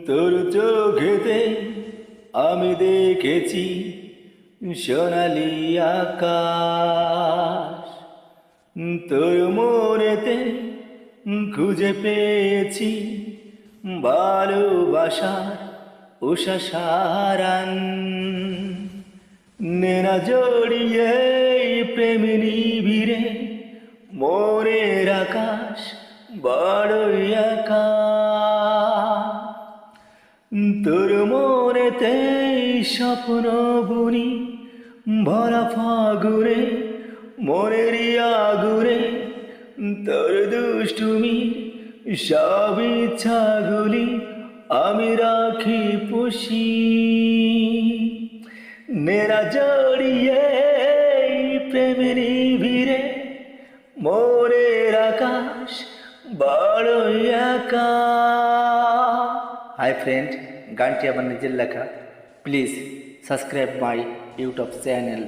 তোর চোখেতে আমি দেখেছি সোনালি আকাশ, তোর মনেতে খুঁজে পেয়েছি ভালোবাসার উষা সারান। নেনা জড়িয়ে প্রেম নিবিড়ে মনের আকাশ বড়ই একা। তোর মনেতে স্বপ্ন বুনি ভরা ফাগুনে মনের আগুনে, তোর দুষ্টুমি সব ইচ্ছাগুলি আমি রাখি পুষি। নেরা জড়িয়ে প্রেমে নিবিড়ে মনের আকাশ বড়ই একা। হাই ফ্রেন্ড, গানটি আমার নিজের লেখা। Please subscribe my YouTube channel.